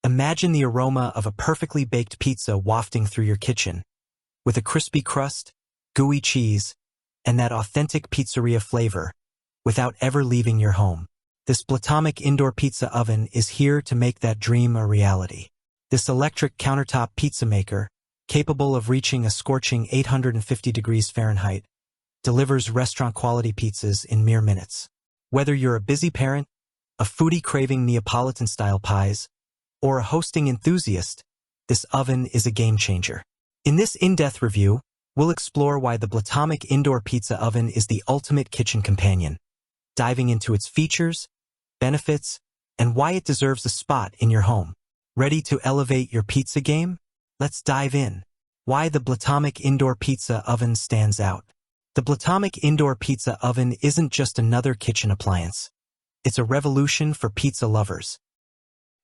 Imagine the aroma of a perfectly baked pizza wafting through your kitchen, with a crispy crust, gooey cheese, and that authentic pizzeria flavor, without ever leaving your home. This Blatomic Indoor Pizza Oven is here to make that dream a reality. This electric countertop pizza maker, capable of reaching a scorching 850 degrees Fahrenheit, delivers restaurant-quality pizzas in mere minutes. Whether you're a busy parent, a foodie craving Neapolitan-style pies, or a hosting enthusiast, this oven is a game-changer. In this in-depth review, we'll explore why the Blatomic Indoor Pizza Oven is the ultimate kitchen companion, diving into its features, benefits, and why it deserves a spot in your home. Ready to elevate your pizza game? Let's dive in. Why the Blatomic Indoor Pizza Oven stands out. The Blatomic Indoor Pizza Oven isn't just another kitchen appliance. It's a revolution for pizza lovers.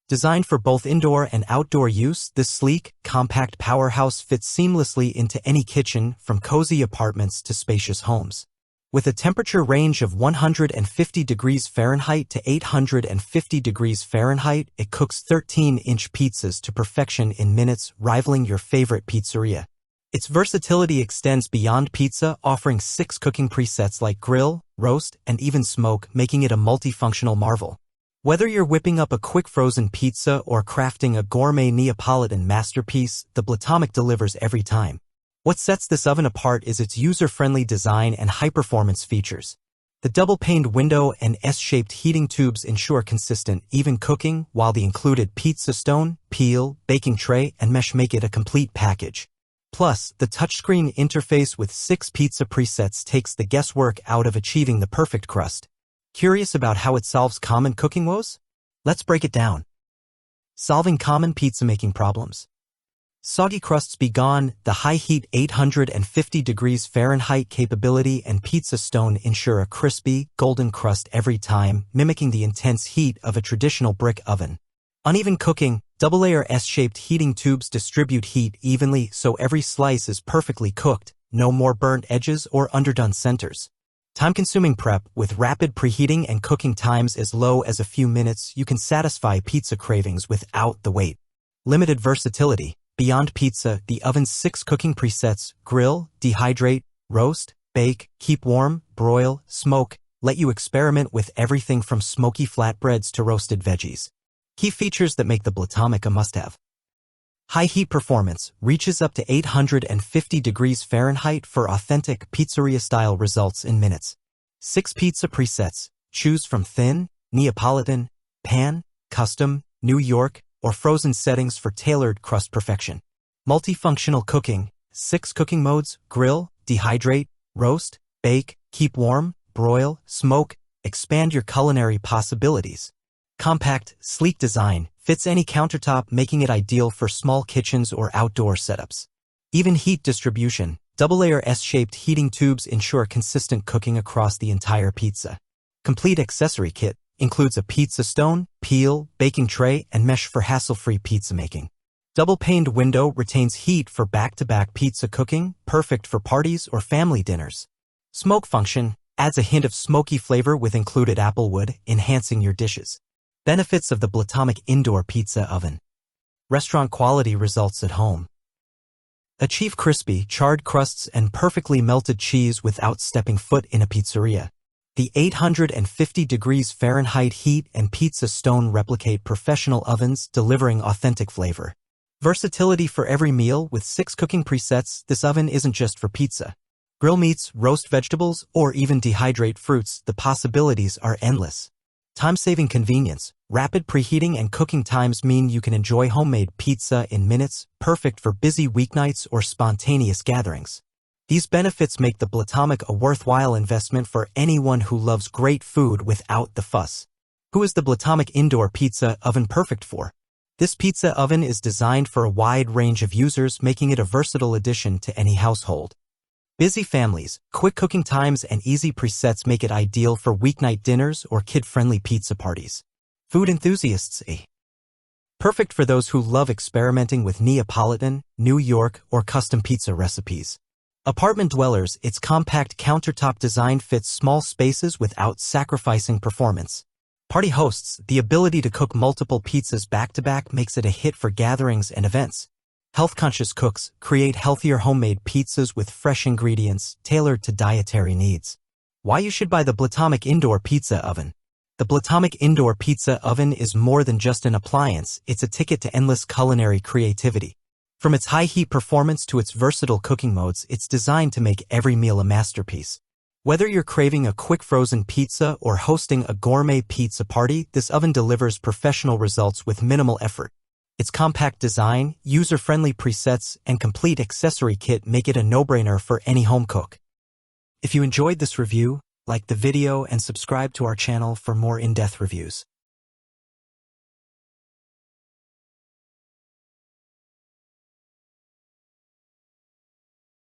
Designed for both indoor and outdoor use, this sleek, compact powerhouse fits seamlessly into any kitchen, from cozy apartments to spacious homes. With a temperature range of 150 degrees Fahrenheit to 850 degrees Fahrenheit, it cooks 13-inch pizzas to perfection in minutes, rivaling your favorite pizzeria. Its versatility extends beyond pizza, offering 6 cooking presets like grill, roast, and even smoke, making it a multifunctional marvel. Whether you're whipping up a quick frozen pizza or crafting a gourmet Neapolitan masterpiece, the Blatomic delivers every time. What sets this oven apart is its user-friendly design and high-performance features. The double-paned window and S-shaped heating tubes ensure consistent, even cooking, while the included pizza stone, peel, baking tray, and mesh make it a complete package. Plus, the touchscreen interface with 6 pizza presets takes the guesswork out of achieving the perfect crust. Curious about how it solves common cooking woes? Let's break it down. Solving common pizza-making problems. Soggy crusts be gone. The high-heat 850 degrees Fahrenheit capability and pizza stone ensure a crispy, golden crust every time, mimicking the intense heat of a traditional brick oven. Uneven cooking. Double-layer S-shaped heating tubes distribute heat evenly so every slice is perfectly cooked, no more burnt edges or underdone centers. Time-consuming prep. With rapid preheating and cooking times as low as a few minutes, you can satisfy pizza cravings without the wait. Limited versatility. Beyond pizza, the oven's 6 cooking presets, grill, dehydrate, roast, bake, keep warm, broil, smoke, let you experiment with everything from smoky flatbreads to roasted veggies. Key features that make the Blatomic a must-have. High heat performance reaches up to 850 degrees Fahrenheit for authentic pizzeria-style results in minutes. 6 pizza presets. Choose from thin, Neapolitan, pan, custom, New York, or frozen settings for tailored crust perfection. Multifunctional cooking. 6 cooking modes: grill, dehydrate, roast, bake, keep warm, broil, smoke. Expand your culinary possibilities. Compact, sleek design fits any countertop, making it ideal for small kitchens or outdoor setups. Even heat distribution. Double-layer S-shaped heating tubes ensure consistent cooking across the entire pizza. Complete accessory kit includes a pizza stone, peel, baking tray, and mesh for hassle-free pizza making. Double-paned window retains heat for back-to-back pizza cooking, perfect for parties or family dinners. Smoke function adds a hint of smoky flavor with included applewood, enhancing your dishes. Benefits of the Blatomic Indoor Pizza Oven. Restaurant-quality results at home. Achieve crispy, charred crusts and perfectly melted cheese without stepping foot in a pizzeria. The 850 degrees Fahrenheit heat and pizza stone replicate professional ovens, delivering authentic flavor. Versatility for every meal. With 6 cooking presets, this oven isn't just for pizza. Grill meats, roast vegetables, or even dehydrate fruits, the possibilities are endless. Time-saving convenience. Rapid preheating and cooking times mean you can enjoy homemade pizza in minutes, perfect for busy weeknights or spontaneous gatherings. These benefits make the Blatomic a worthwhile investment for anyone who loves great food without the fuss. Who is the Blatomic Indoor Pizza Oven perfect for? This pizza oven is designed for a wide range of users, making it a versatile addition to any household. Busy families, quick cooking times, and easy presets make it ideal for weeknight dinners or kid-friendly pizza parties. Food enthusiasts. Perfect for those who love experimenting with Neapolitan, New York, or custom pizza recipes. Apartment dwellers. Its compact countertop design fits small spaces without sacrificing performance. Party hosts, the ability to cook multiple pizzas back-to-back makes it a hit for gatherings and events. Health-conscious cooks create healthier homemade pizzas with fresh ingredients tailored to dietary needs. Why you should buy the Blatomic Indoor Pizza Oven. The Blatomic Indoor Pizza Oven is more than just an appliance, it's a ticket to endless culinary creativity. From its high-heat performance to its versatile cooking modes, it's designed to make every meal a masterpiece. Whether you're craving a quick frozen pizza or hosting a gourmet pizza party, this oven delivers professional results with minimal effort. Its compact design, user-friendly presets, and complete accessory kit make it a no-brainer for any home cook. If you enjoyed this review, like the video and subscribe to our channel for more in-depth reviews.